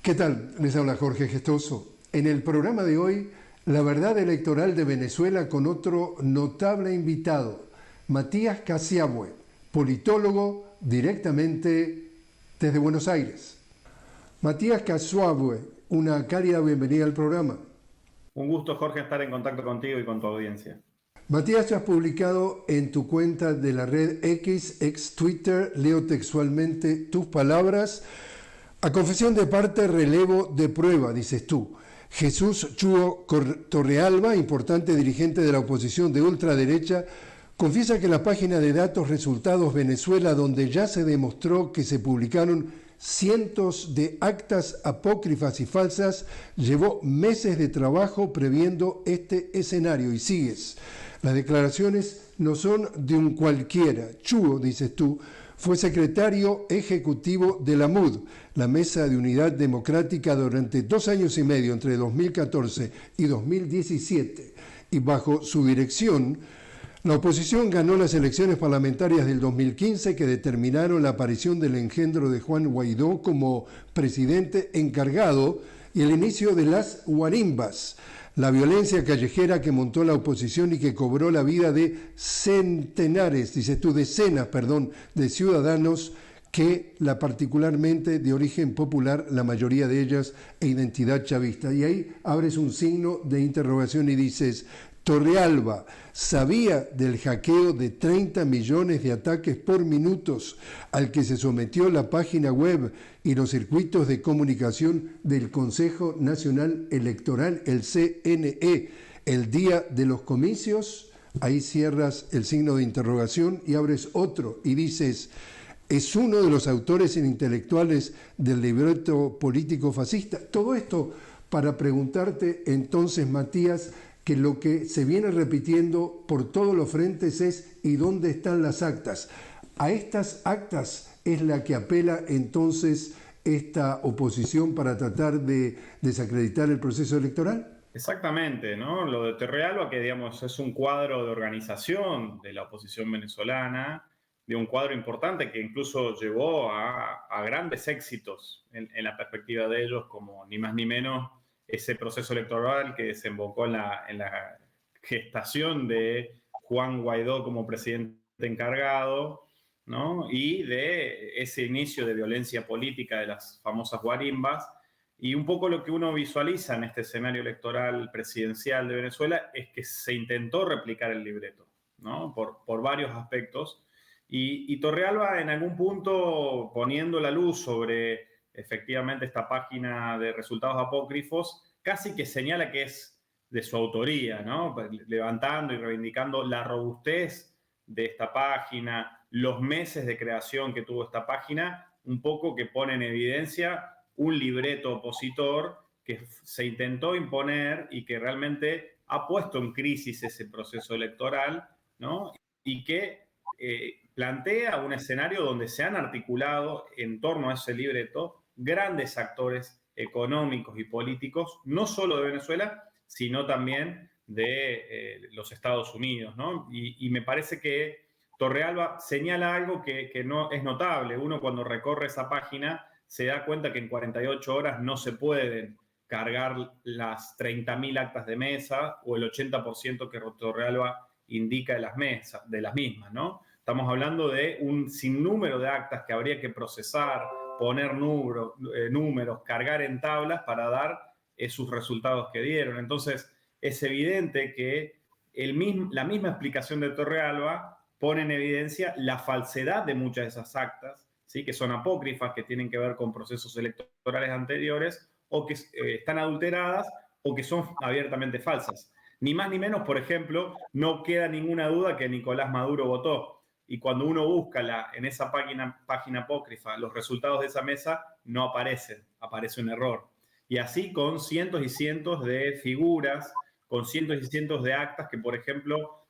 ¿Qué tal? Les habla Jorge Gestoso. En el programa de hoy, la verdad electoral de Venezuela con otro notable invitado, Matías Casiabue, politólogo directamente desde Buenos Aires. Matías Casiabue, una cálida bienvenida al programa. Un gusto, Jorge, estar en contacto contigo y con tu audiencia. Matías, tú has publicado en tu cuenta de la red X, ex Twitter, leo textualmente tus palabras. A confesión de parte, relevo de prueba, dices tú. Jesús Chúo Torrealba, importante dirigente de la oposición de ultraderecha, confiesa que la página de datos Resultados Venezuela, donde ya se demostró que se publicaron cientos de actas apócrifas y falsas, llevó meses de trabajo previendo este escenario. Y sigues. Las declaraciones no son de un cualquiera. Chúo, dices tú, fue secretario ejecutivo de la MUD, la Mesa de Unidad Democrática, durante 2 años y medio, entre 2014 y 2017, y bajo su dirección, la oposición ganó las elecciones parlamentarias del 2015 que determinaron la aparición del engendro de Juan Guaidó como presidente encargado y el inicio de las guarimbas, la violencia callejera que montó la oposición y que cobró la vida de decenas, de ciudadanos que particularmente de origen popular, la mayoría de ellas, e identidad chavista. Y ahí abres un signo de interrogación y dices, Torrealba sabía del hackeo de 30 millones de ataques por minutos al que se sometió la página web y los circuitos de comunicación del Consejo Nacional Electoral, el CNE, el día de los comicios. Ahí cierras el signo de interrogación y abres otro y dices, es uno de los autores intelectuales del libreto político fascista. Todo esto para preguntarte entonces, Matías, que lo que se viene repitiendo por todos los frentes es ¿y dónde están las actas? A estas actas es la que apela entonces esta oposición para tratar de desacreditar el proceso electoral. Exactamente, ¿no? Lo de Torrealba, que digamos es un cuadro de organización de la oposición venezolana, de un cuadro importante que incluso llevó a grandes éxitos en la perspectiva de ellos, como ni más ni menos ese proceso electoral que desembocó en la gestación de Juan Guaidó como presidente encargado, ¿no? Y de ese inicio de violencia política de las famosas guarimbas. Y un poco lo que uno visualiza en este escenario electoral presidencial de Venezuela es que se intentó replicar el libreto, ¿no? Por varios aspectos. Y Torrealba en algún punto poniendo la luz sobre efectivamente esta página de resultados apócrifos, casi que señala que es de su autoría, ¿no? Levantando y reivindicando la robustez de esta página, los meses de creación que tuvo esta página, un poco que pone en evidencia un libreto opositor que se intentó imponer y que realmente ha puesto en crisis ese proceso electoral, ¿no? Y que plantea un escenario donde se han articulado en torno a ese libreto grandes actores económicos y políticos, no solo de Venezuela, sino también de los Estados Unidos, ¿no? Y me parece que Torrealba señala algo que no es notable. Uno cuando recorre esa página se da cuenta que en 48 horas no se pueden cargar las 30.000 actas de mesa o el 80% que Torrealba indica de las mismas, ¿no? Estamos hablando de un sinnúmero de actas que habría que procesar, poner números, cargar en tablas para dar sus resultados que dieron. Entonces, es evidente que la misma explicación de Torrealba pone en evidencia la falsedad de muchas de esas actas, ¿sí? Que son apócrifas, que tienen que ver con procesos electorales anteriores, o que están adulteradas, o que son abiertamente falsas. Ni más ni menos, por ejemplo, no queda ninguna duda que Nicolás Maduro votó. Y cuando uno busca en esa página apócrifa los resultados de esa mesa, no aparecen, aparece un error. Y así con cientos y cientos de figuras, con cientos y cientos de actas que, por ejemplo,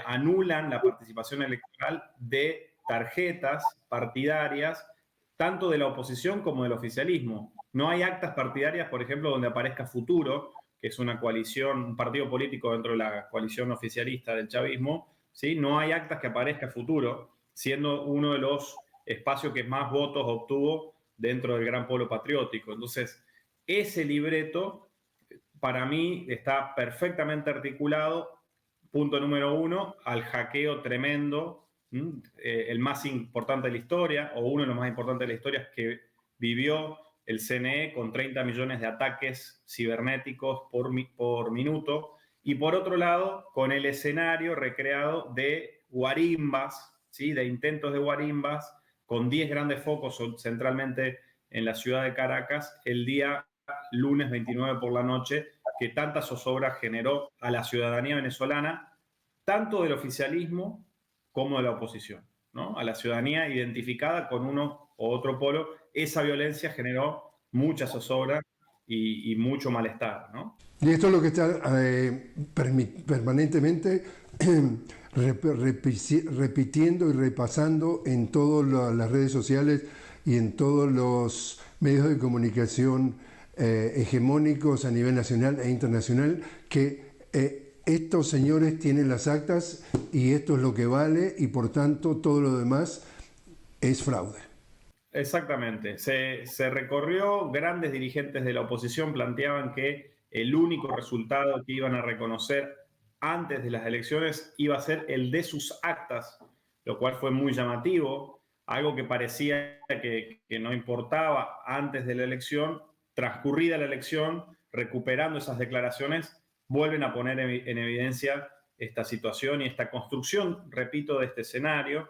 anulan la participación electoral de tarjetas partidarias, tanto de la oposición como del oficialismo. No hay actas partidarias, por ejemplo, donde aparezca Futuro, que es una coalición, un partido político dentro de la coalición oficialista del chavismo, ¿sí? No hay actas que aparezca Futuro, siendo uno de los espacios que más votos obtuvo dentro del gran polo patriótico. Entonces, ese libreto para mí está perfectamente articulado, punto número 1, al hackeo tremendo, el más importante de la historia, o uno de los más importantes de la historia, que vivió el CNE con 30 millones de ataques cibernéticos por minuto, y por otro lado, con el escenario recreado de guarimbas, ¿sí? De intentos de guarimbas, con 10 grandes focos centralmente en la ciudad de Caracas, el día lunes 29 por la noche, que tanta zozobra generó a la ciudadanía venezolana, tanto del oficialismo como de la oposición, ¿no? A la ciudadanía identificada con uno o otro polo, esa violencia generó mucha zozobra y mucho malestar, ¿no? Y esto es lo que está permanentemente repitiendo y repasando en todas las redes sociales y en todos los medios de comunicación hegemónicos a nivel nacional e internacional, que estos señores tienen las actas y esto es lo que vale y por tanto todo lo demás es fraude. Exactamente. Se recorrió, grandes dirigentes de la oposición planteaban que el único resultado que iban a reconocer antes de las elecciones iba a ser el de sus actas, lo cual fue muy llamativo, algo que parecía que no importaba antes de la elección. Transcurrida la elección, recuperando esas declaraciones, vuelven a poner en evidencia esta situación y esta construcción, repito, de este escenario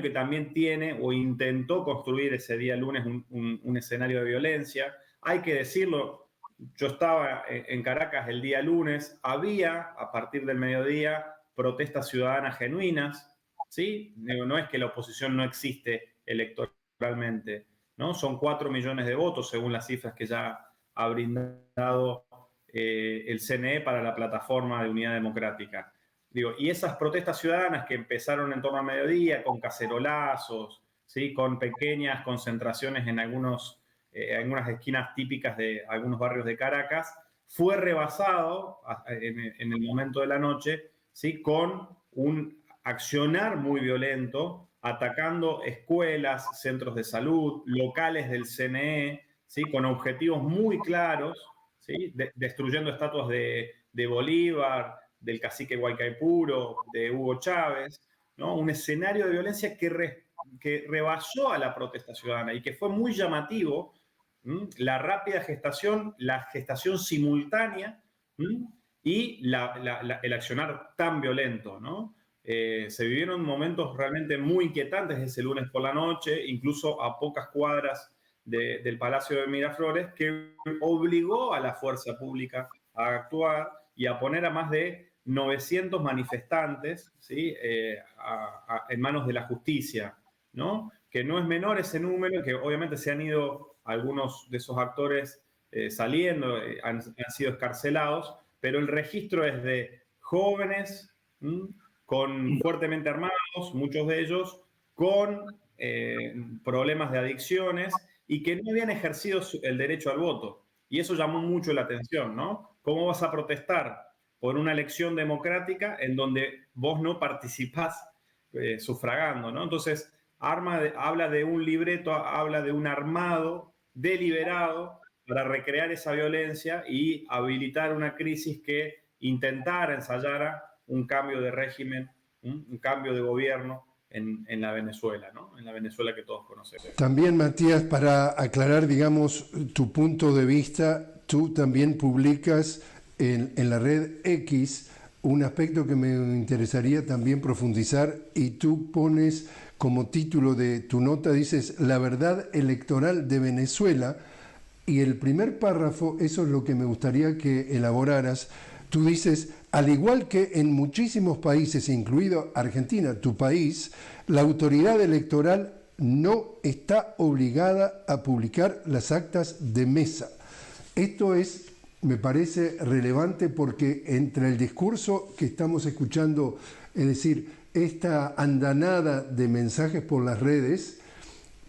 que también tiene o intentó construir ese día lunes un escenario de violencia. Hay que decirlo, yo estaba en Caracas el día lunes, había a partir del mediodía protestas ciudadanas genuinas, ¿sí? No es que la oposición no existe electoralmente, ¿no? Son 4 millones de votos según las cifras que ya ha brindado el CNE para la plataforma de Unidad Democrática. Y esas protestas ciudadanas que empezaron en torno al mediodía, con cacerolazos, ¿sí? Con pequeñas concentraciones en algunas esquinas típicas de algunos barrios de Caracas, fue rebasado en el momento de la noche, ¿sí? Con un accionar muy violento, atacando escuelas, centros de salud, locales del CNE, ¿sí? Con objetivos muy claros, ¿sí? Destruyendo estatuas de Bolívar, del cacique Guaycaipuro, de Hugo Chávez, ¿no? Un escenario de violencia que rebasó a la protesta ciudadana y que fue muy llamativo, la rápida gestación, la gestación simultánea y el accionar tan violento, ¿no? Se vivieron momentos realmente muy inquietantes ese lunes por la noche, incluso a pocas cuadras del Palacio de Miraflores, que obligó a la fuerza pública a actuar y a poner a más de 900 manifestantes, ¿sí? En manos de la justicia, ¿no? Que no es menor ese número, que obviamente se han ido algunos de esos actores saliendo, han sido escarcelados, pero el registro es de jóvenes fuertemente armados, muchos de ellos con problemas de adicciones y que no habían ejercido el derecho al voto. Y eso llamó mucho la atención, ¿no? ¿Cómo vas a protestar por una elección democrática en donde vos no participás sufragando, ¿no? Entonces, habla de un libreto, habla de un armado deliberado para recrear esa violencia y habilitar una crisis que ensayara un cambio de régimen, un cambio de gobierno en la Venezuela, ¿no? En la Venezuela que todos conocemos. También, Matías, para aclarar, digamos, tu punto de vista, tú también publicas en la red X un aspecto que me interesaría también profundizar y tú pones como título de tu nota, dices, la verdad electoral de Venezuela, y el primer párrafo, eso es lo que me gustaría que elaboraras. Tú dices, al igual que en muchísimos países, incluido Argentina, tu país, la autoridad electoral no está obligada a publicar las actas de mesa. Esto me parece relevante porque entre el discurso que estamos escuchando, es decir, esta andanada de mensajes por las redes,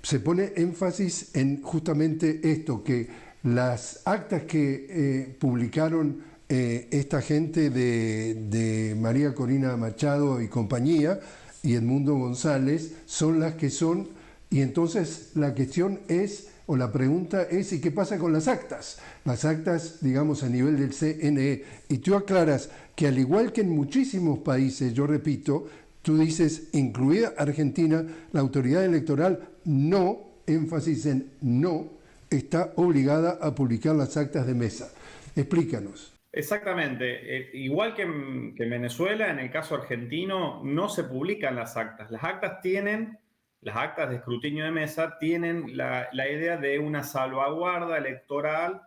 se pone énfasis en justamente esto, que las actas que publicaron esta gente de María Corina Machado y compañía y Edmundo González son las que son Y entonces la cuestión es, o la pregunta es, ¿y qué pasa con las actas? Las actas, digamos, a nivel del CNE. Y tú aclaras que al igual que en muchísimos países, yo repito, tú dices, incluida Argentina, la autoridad electoral no, énfasis en no, está obligada a publicar las actas de mesa. Explícanos. Exactamente. Igual que en Venezuela, en el caso argentino, no se publican las actas. Las actas de escrutinio de mesa tienen la idea de una salvaguarda electoral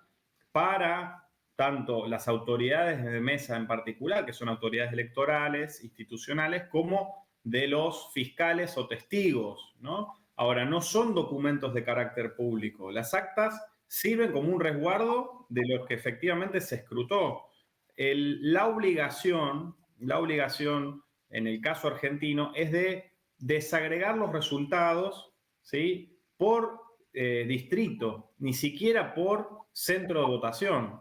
para tanto las autoridades de mesa en particular, que son autoridades electorales, institucionales, como de los fiscales o testigos, ¿no? Ahora, no son documentos de carácter público. Las actas sirven como un resguardo de lo que efectivamente se escrutó. La obligación en el caso argentino es de desagregar los resultados, ¿sí?, por distrito, ni siquiera por centro de votación,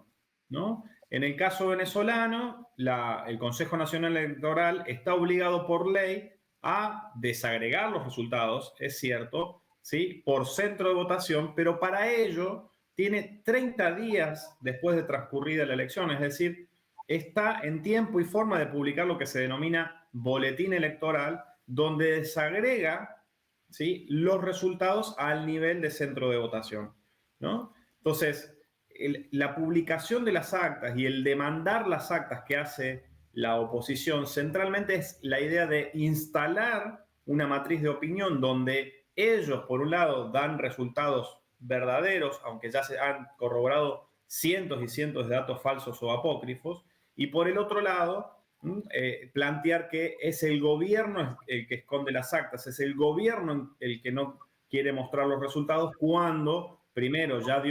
¿no? En el caso venezolano, el Consejo Nacional Electoral está obligado por ley a desagregar los resultados, es cierto, ¿sí?, por centro de votación, pero para ello tiene 30 días después de transcurrida la elección, es decir, está en tiempo y forma de publicar lo que se denomina boletín electoral, donde desagrega, ¿sí?, los resultados al nivel de centro de votación, ¿no? Entonces, la publicación de las actas y el demandar las actas que hace la oposición centralmente es la idea de instalar una matriz de opinión donde ellos, por un lado, dan resultados verdaderos, aunque ya se han corroborado cientos y cientos de datos falsos o apócrifos, y por el otro lado, plantear que es el gobierno el que esconde las actas, es el gobierno el que no quiere mostrar los resultados cuando primero ya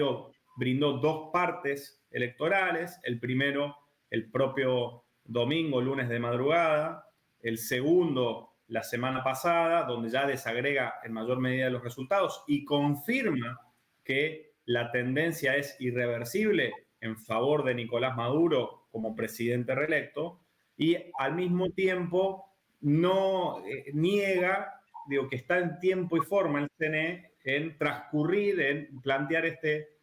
brindó dos partes electorales, el primero el propio domingo, lunes de madrugada, el segundo la semana pasada, donde ya desagrega en mayor medida los resultados y confirma que la tendencia es irreversible en favor de Nicolás Maduro como presidente reelecto, y al mismo tiempo no niega, que está en tiempo y forma el CNE en transcurrir, en plantear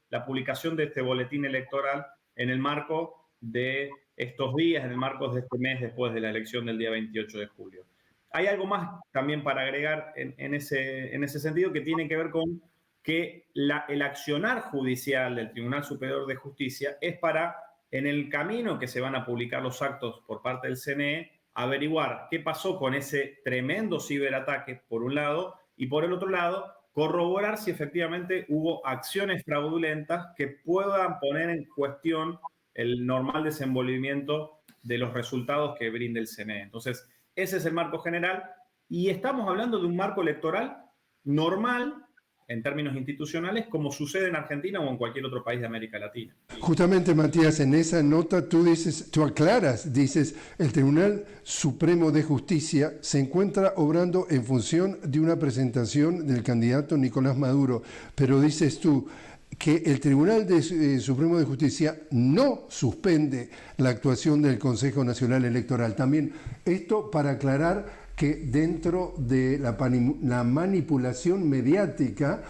la publicación de este boletín electoral en el marco de estos días, en el marco de este mes después de la elección del día 28 de julio. Hay algo más también para agregar en ese sentido, que tiene que ver con que el accionar judicial del Tribunal Superior de Justicia es para, en el camino que se van a publicar los actos por parte del CNE, averiguar qué pasó con ese tremendo ciberataque, por un lado, y por el otro lado, corroborar si efectivamente hubo acciones fraudulentas que puedan poner en cuestión el normal desenvolvimiento de los resultados que brinde el CNE. Entonces, ese es el marco general, y estamos hablando de un marco electoral normal en términos institucionales, como sucede en Argentina o en cualquier otro país de América Latina. Justamente, Matías, en esa nota tú aclaras, dices, el Tribunal Supremo de Justicia se encuentra obrando en función de una presentación del candidato Nicolás Maduro, pero dices tú que el Tribunal Supremo de Justicia no suspende la actuación del Consejo Nacional Electoral. También esto para aclarar que dentro de la manipulación mediática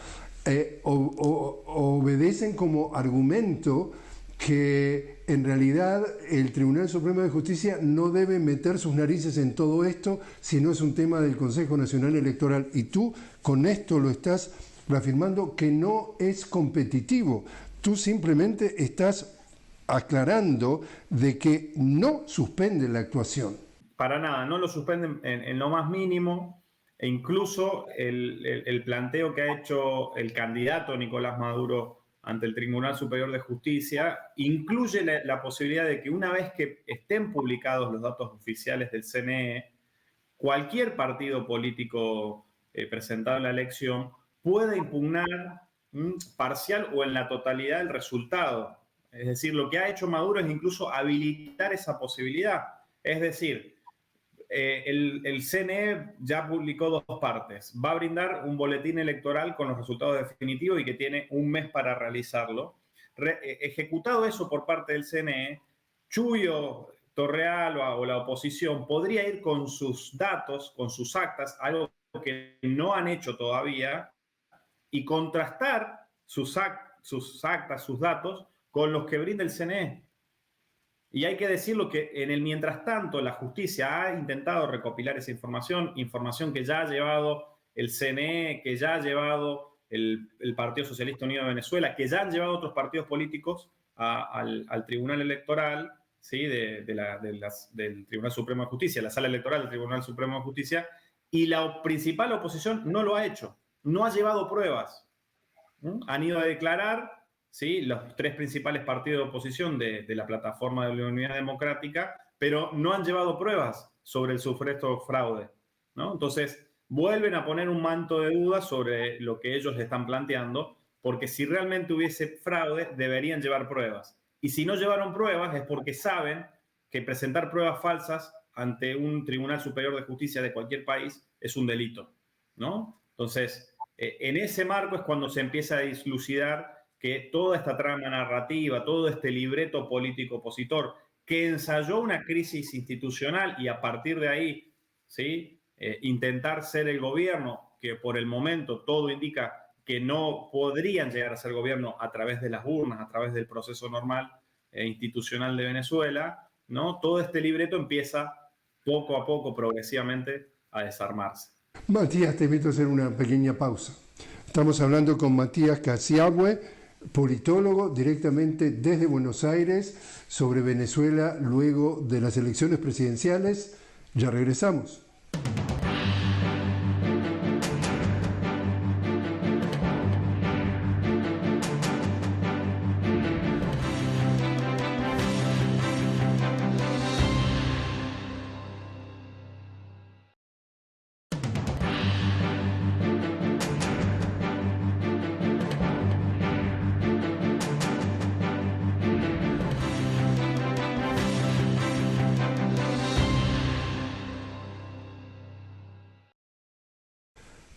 obedecen como argumento que en realidad el Tribunal Supremo de Justicia no debe meter sus narices en todo esto si no es un tema del Consejo Nacional Electoral. Y tú con esto lo estás reafirmando que no es competitivo. Tú simplemente estás aclarando de que no suspende la actuación. Para nada, no lo suspenden en lo más mínimo, e incluso el planteo que ha hecho el candidato Nicolás Maduro ante el Tribunal Superior de Justicia incluye la posibilidad de que una vez que estén publicados los datos oficiales del CNE, cualquier partido político presentado en la elección pueda impugnar parcial o en la totalidad el resultado. Es decir, lo que ha hecho Maduro es incluso habilitar esa posibilidad. Es decir, el CNE ya publicó dos partes. Va a brindar un boletín electoral con los resultados definitivos y que tiene un mes para realizarlo. Ejecutado eso por parte del CNE, Chuyo, Torreal o la oposición podría ir con sus datos, con sus actas, algo que no han hecho todavía, y contrastar sus actas, sus datos, con los que brinda el CNE. Y hay que decirlo que en el mientras tanto la justicia ha intentado recopilar esa información que ya ha llevado el CNE, que ya ha llevado el Partido Socialista Unido de Venezuela, que ya han llevado otros partidos políticos al Tribunal Electoral, ¿sí? Del Tribunal Supremo de Justicia, la Sala Electoral del Tribunal Supremo de Justicia, y la principal oposición no lo ha hecho, no ha llevado pruebas. Han ido a declarar, ¿sí?, los tres principales partidos de oposición de la plataforma de la Unidad Democrática, pero no han llevado pruebas sobre el supuesto fraude, ¿no? Entonces, vuelven a poner un manto de dudas sobre lo que ellos le están planteando, porque si realmente hubiese fraude, deberían llevar pruebas. Y si no llevaron pruebas es porque saben que presentar pruebas falsas ante un Tribunal Superior de Justicia de cualquier país es un delito, ¿no? Entonces, en ese marco es cuando se empieza a dilucidar que toda esta trama narrativa, todo este libreto político opositor que ensayó una crisis institucional y a partir de ahí, ¿sí?, intentar ser el gobierno, que por el momento todo indica que no podrían llegar a ser gobierno a través de las urnas, a través del proceso normal institucional de Venezuela, ¿no? Todo este libreto empieza poco a poco, progresivamente, a desarmarse. Matías, te invito a hacer una pequeña pausa. Estamos hablando con Matías Casiagüe, politólogo directamente desde Buenos Aires, sobre Venezuela luego de las elecciones presidenciales. Ya regresamos.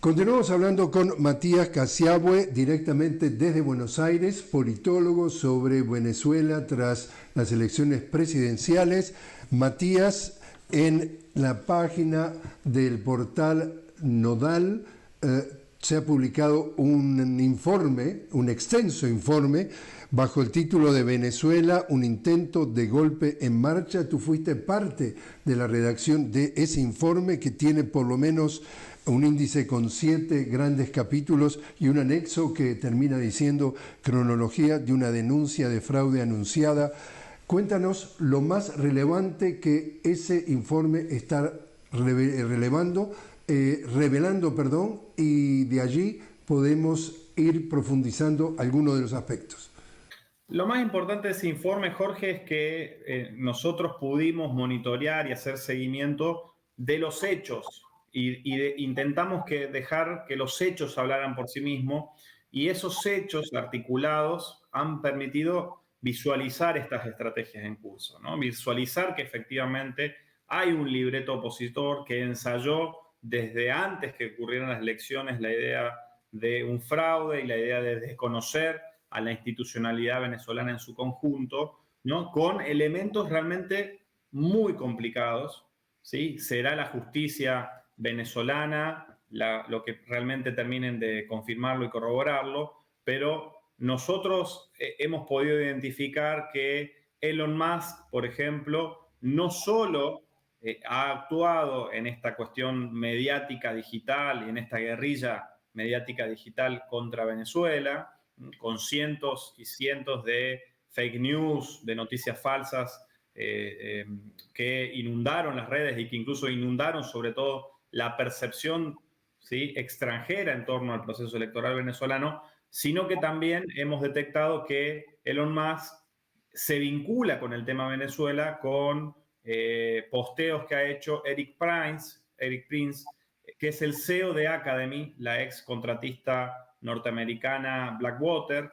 Continuamos hablando con Matías Casiagüe, directamente desde Buenos Aires, politólogo sobre Venezuela tras las elecciones presidenciales. Matías, en la página del portal Nodal se ha publicado un informe, un extenso informe, bajo el título de Venezuela, un intento de golpe en marcha. Tú fuiste parte de la redacción de ese informe que tiene por lo menos un índice con 7 grandes capítulos y un anexo que termina diciendo cronología de una denuncia de fraude anunciada. Cuéntanos lo más relevante que ese informe está revelando, y de allí podemos ir profundizando algunos de los aspectos. Lo más importante de ese informe, Jorge, es que nosotros pudimos monitorear y hacer seguimiento de los hechos intentamos dejar que los hechos hablaran por sí mismos, y esos hechos articulados han permitido visualizar estas estrategias en curso, ¿no? Visualizar que efectivamente hay un libreto opositor que ensayó desde antes que ocurrieran las elecciones la idea de un fraude y la idea de desconocer a la institucionalidad venezolana en su conjunto, ¿no?, con elementos realmente muy complicados, ¿sí? Será la justicia venezolana lo que realmente terminen de confirmarlo y corroborarlo, pero nosotros hemos podido identificar que Elon Musk, por ejemplo, no solo ha actuado en esta cuestión mediática digital y en esta guerrilla mediática digital contra Venezuela, con cientos y cientos de fake news, de noticias falsas que inundaron las redes y que incluso inundaron sobre todo la percepción, ¿sí?, extranjera en torno al proceso electoral venezolano, sino que también hemos detectado que Elon Musk se vincula con el tema Venezuela con posteos que ha hecho Eric Prince, que es el CEO de Academy, la ex contratista norteamericana Blackwater,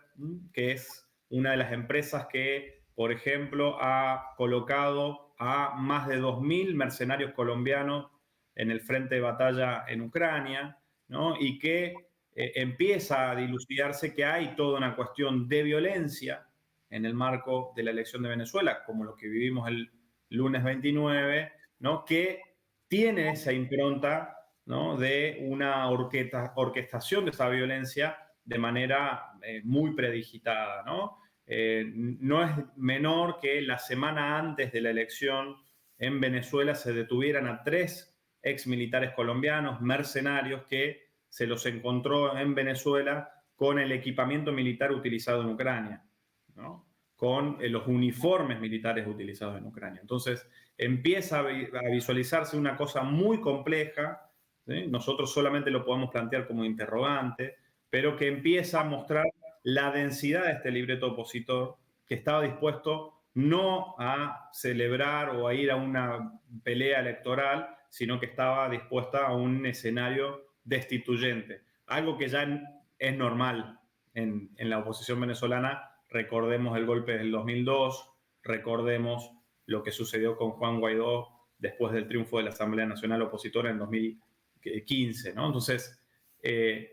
que es una de las empresas que, por ejemplo, ha colocado a más de 2.000 mercenarios colombianos en el frente de batalla en Ucrania, ¿no? Y que empieza a dilucidarse que hay toda una cuestión de violencia en el marco de la elección de Venezuela, como lo que vivimos el lunes 29, ¿no?, que tiene esa impronta, ¿no?, de una orquestación de esa violencia de manera muy predigitada, ¿no? No es menor que la semana antes de la elección en Venezuela se detuvieran a 3 exmilitares colombianos, mercenarios, que se los encontró en Venezuela con el equipamiento militar utilizado en Ucrania, ¿no? Con los uniformes militares utilizados en Ucrania. Entonces empieza a visualizarse una cosa muy compleja, ¿sí? Nosotros solamente lo podemos plantear como interrogante, pero que empieza a mostrar la densidad de este libreto opositor, que estaba dispuesto no a celebrar o a ir a una pelea electoral, sino que estaba dispuesta a un escenario destituyente. Algo que ya es normal en la oposición venezolana. Recordemos el golpe del 2002, recordemos lo que sucedió con Juan Guaidó después del triunfo de la Asamblea Nacional Opositora en 2015, ¿no? Entonces,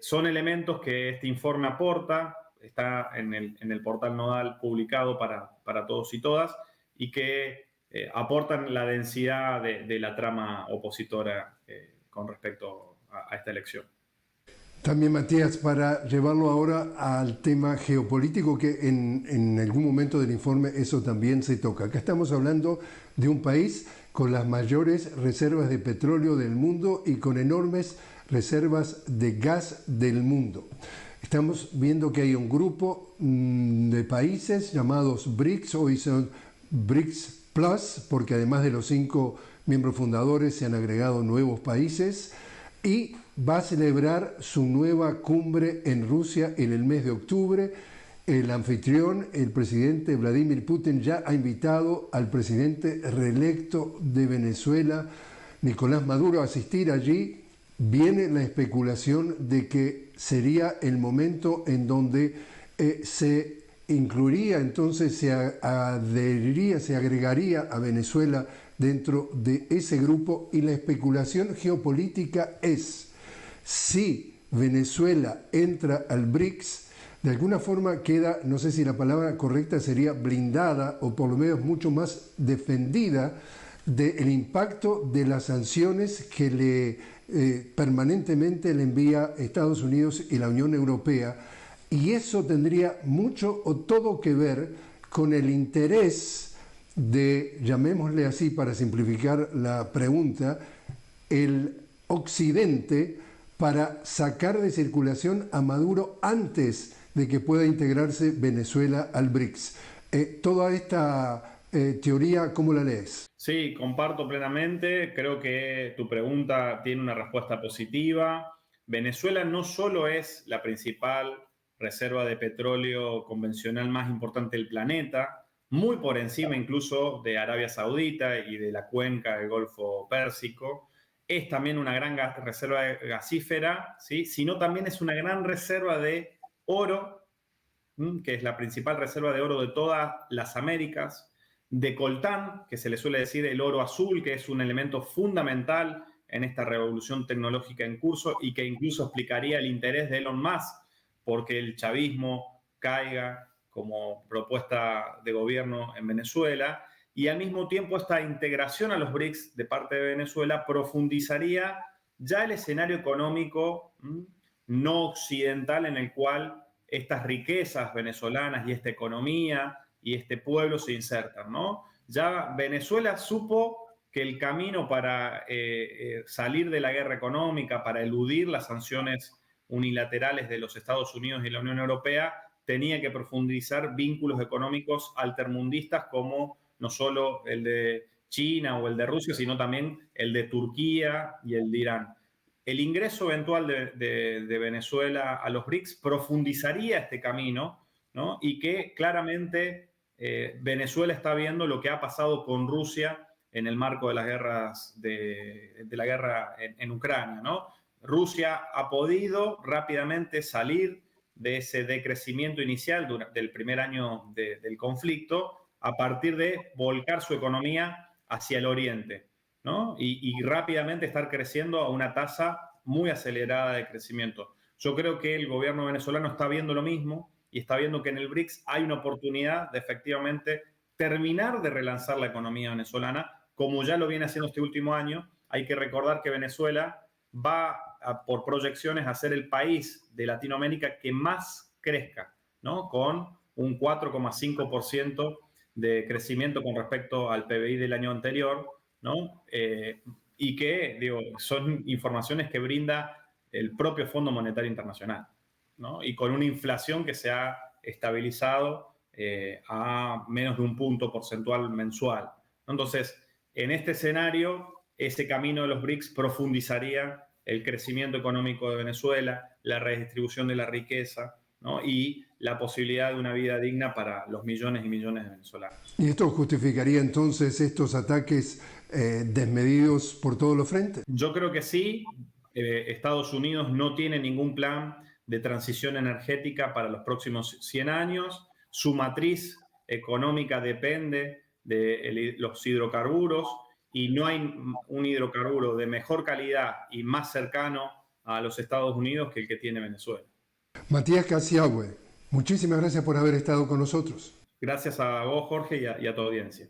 son elementos que este informe aporta, está en el portal Nodal publicado para todos y todas, y que aportan la densidad de la trama opositora con respecto a esta elección. También, Matías, para llevarlo ahora al tema geopolítico, que en algún momento del informe eso también se toca. Acá estamos hablando de un país con las mayores reservas de petróleo del mundo y con enormes reservas de gas del mundo. Estamos viendo que hay un grupo de países llamados BRICS, hoy son BRICS Plus, porque además de los 5 miembros fundadores se han agregado nuevos países, y va a celebrar su nueva cumbre en Rusia en el mes de octubre. El anfitrión, el presidente Vladimir Putin, ya ha invitado al presidente reelecto de Venezuela, Nicolás Maduro, a asistir allí. Viene la especulación de que sería el momento en donde se incluiría, entonces se adheriría, se agregaría a Venezuela dentro de ese grupo, y la especulación geopolítica es: si Venezuela entra al BRICS, de alguna forma queda, no sé si la palabra correcta sería blindada, o por lo menos mucho más defendida del impacto de las sanciones que permanentemente le envía Estados Unidos y la Unión Europea, y eso tendría mucho o todo que ver con el interés de, llamémosle así para simplificar la pregunta, el Occidente para sacar de circulación a Maduro antes de que pueda integrarse Venezuela al BRICS. Toda esta teoría, ¿cómo la lees? Sí, comparto plenamente. Creo que tu pregunta tiene una respuesta positiva. Venezuela no solo es la principal reserva de petróleo convencional más importante del planeta, muy por encima incluso de Arabia Saudita y de la cuenca del Golfo Pérsico. Es también una gran reserva gasífera, ¿sí? Sino también es una gran reserva de oro, que es la principal reserva de oro de todas las Américas, de coltán, que se le suele decir el oro azul, que es un elemento fundamental en esta revolución tecnológica en curso y que incluso explicaría el interés de Elon Musk porque el chavismo caiga como propuesta de gobierno en Venezuela. Y al mismo tiempo esta integración a los BRICS de parte de Venezuela profundizaría ya el escenario económico no occidental en el cual estas riquezas venezolanas y esta economía y este pueblo se insertan, ¿no? Ya Venezuela supo que el camino para salir de la guerra económica, para eludir las sanciones unilaterales de los Estados Unidos y la Unión Europea, tenía que profundizar vínculos económicos altermundistas como no solo el de China o el de Rusia, sino también el de Turquía y el de Irán. El ingreso eventual de Venezuela a los BRICS profundizaría este camino, ¿no? Y que claramente Venezuela está viendo lo que ha pasado con Rusia en el marco de las guerras de la guerra en Ucrania, ¿no? Rusia ha podido rápidamente salir de ese decrecimiento inicial del primer año del conflicto a partir de volcar su economía hacia el oriente, ¿no? Y rápidamente estar creciendo a una tasa muy acelerada de crecimiento. Yo creo que el gobierno venezolano está viendo lo mismo y está viendo que en el BRICS hay una oportunidad de efectivamente terminar de relanzar la economía venezolana, como ya lo viene haciendo este último año. Hay que recordar que Venezuela va por proyecciones, a ser el país de Latinoamérica que más crezca, ¿no? Con un 4,5% de crecimiento con respecto al PBI del año anterior, ¿no? Y que, digo, son informaciones que brinda el propio Fondo Monetario Internacional, ¿no? Y con una inflación que se ha estabilizado a menos de un punto porcentual mensual. Entonces, en este escenario, ese camino de los BRICS profundizaría el crecimiento económico de Venezuela, la redistribución de la riqueza, ¿no? Y la posibilidad de una vida digna para los millones y millones de venezolanos. ¿Y esto justificaría entonces estos ataques desmedidos por todos los frentes? Yo creo que sí. Estados Unidos no tiene ningún plan de transición energética para los próximos 100 años. Su matriz económica depende de los hidrocarburos y no hay un hidrocarburo de mejor calidad y más cercano a los Estados Unidos que el que tiene Venezuela. Matías Casiagüe, muchísimas gracias por haber estado con nosotros. Gracias a vos, Jorge, y a tu audiencia.